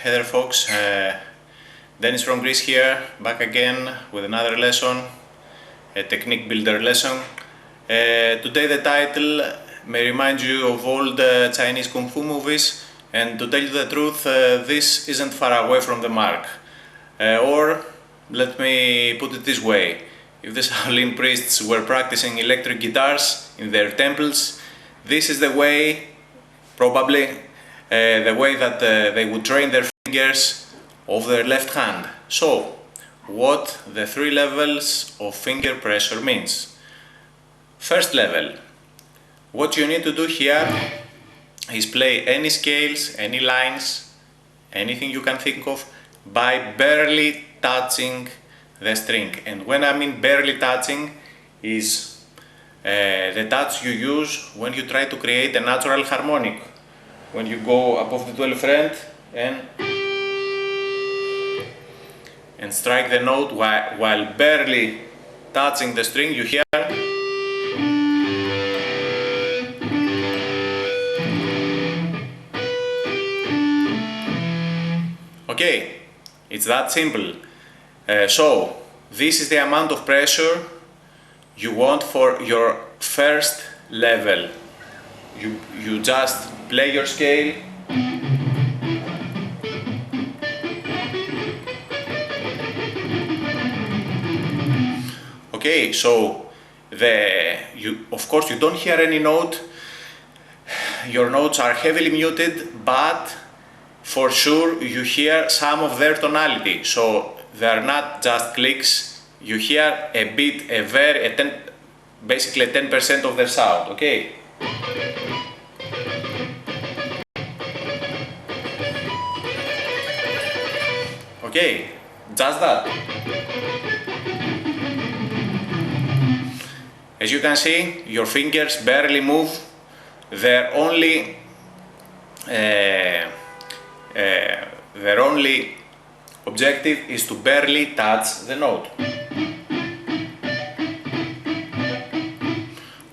Hey there folks, Dennis from Greece here, back again with another lesson, a technique builder lesson. Today the title may remind you of old Chinese Kung Fu movies, and to tell you the truth, this isn't far away from the mark. Or, let me put it this way, if the Shaolin priests were practicing electric guitars in their temples, this is the way, probably, the way that they would train their fingers of their left hand. So, what the three levels of finger pressure means. First level, what you need to do here is play any scales, any lines, anything you can think of by barely touching the string. And when I mean barely touching is the touch you use when you try to create a natural harmonic. When you go above the 12th fret and strike the note while barely touching the string, you hear. Okay, it's that simple. So, this is the amount of pressure you want for your first level. You just play your scale. Okay, so of course you don't hear any note. Your notes are heavily muted, but for sure you hear some of their tonality. So they are not just clicks. You hear a bit, basically 10% of their sound. Okay. Okay, just that. As you can see, your fingers barely move. Their only objective is to barely touch the note.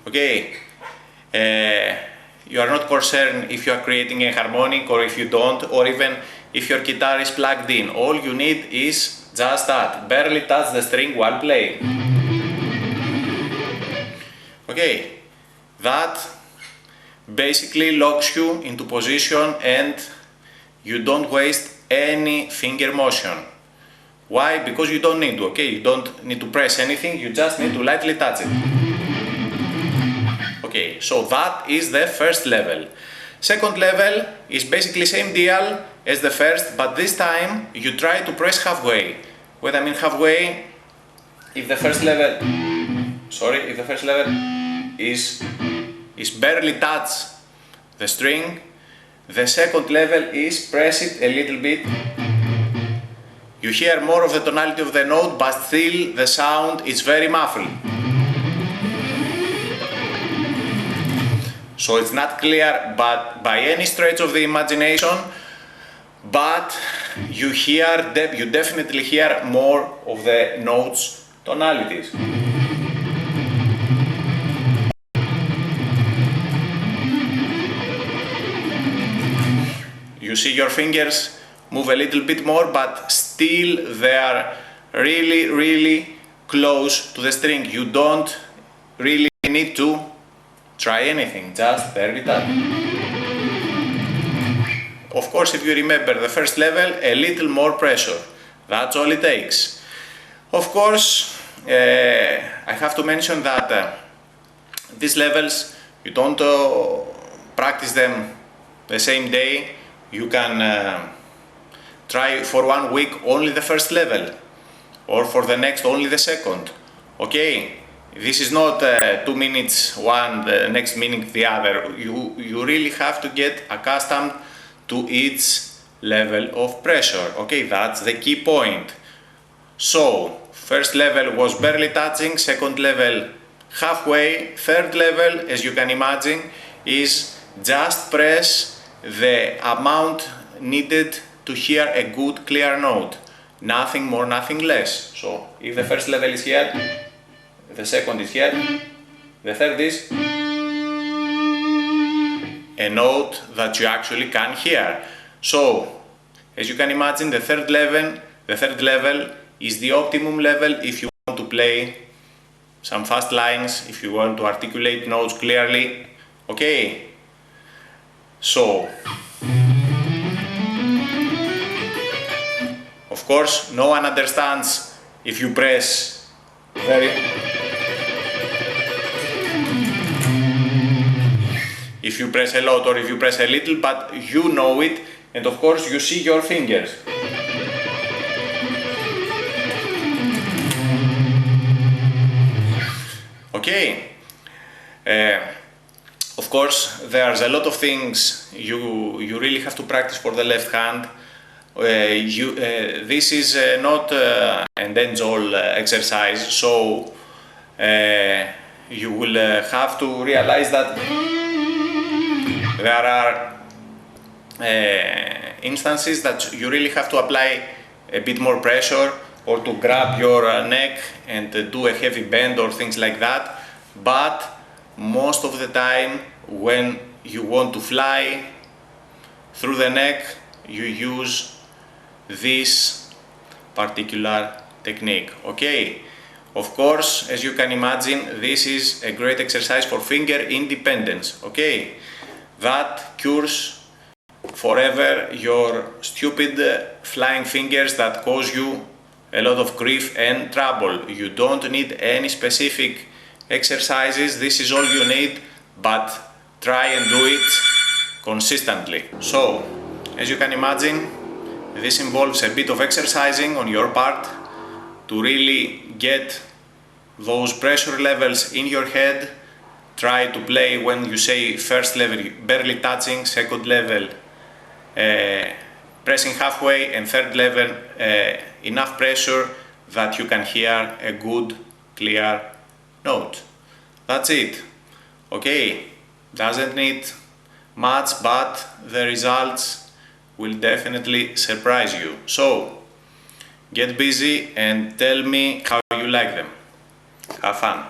Okay, you are not concerned if you are creating a harmonic or if you don't, or even if your guitar is plugged in. All you need is just that, barely touch the string while playing. Okay, that basically locks you into position and you don't waste any finger motion. Why? Because you don't need to, okay? You don't need to press anything, you just need to lightly touch it. Okay, so that is the first level. Second level is basically same deal as the first, but this time you try to press halfway. What I mean halfway, if the first level is barely touch the string, the second level is press it a little bit. You hear more of the tonality of the note, but still the sound is very muffled. So it's not clear but by any stretch of the imagination, but you definitely hear more of the notes' tonalities. You see your fingers move a little bit more, but still they are really, really close to the string. You don't really need to try anything, just barely touch. Of course, if you remember the first level, a little more pressure. That's all it takes. Of course, I have to mention that these levels, you don't practice them the same day. You can try for 1 week only the first level, or for the next only the second. Okay, this is not 2 minutes one, the next minute the other. You really have to get accustomed to each level of pressure. Okay, that's the key point. So, first level was barely touching, second level halfway, third level, as you can imagine, is just press the amount needed to hear a good clear note. Nothing more, nothing less. So, if the first level is here, the second is here, the third is a note that you actually can hear. So, As you can imagine, the third level is the optimum level if you want to play some fast lines, if you want to articulate notes clearly. Okay, so of course no one understands if you press if you press a lot or if you press a little, but you know it, and of course you see your fingers. Okay, of course there's a lot of things you really have to practice for the left hand. This is not an end-all exercise, so you will have to realize that there are instances that you really have to apply a bit more pressure or to grab your neck and do a heavy bend or things like that. But most of the time when you want to fly through the neck, you use this particular technique. Okay, of course, as you can imagine, this is a great exercise for finger independence. Okay, that cures forever your stupid flying fingers that cause you a lot of grief and trouble. You don't need any specific exercises, this is all you need, but try and do it consistently. So, as you can imagine, this involves a bit of exercising on your part to really get those pressure levels in your head. Try to play when you say first level barely touching, second level pressing halfway, and third level enough pressure that you can hear a good clear note. That's it. Okay, doesn't need much, but the results will definitely surprise you. So get busy and tell me how you like them. Have fun.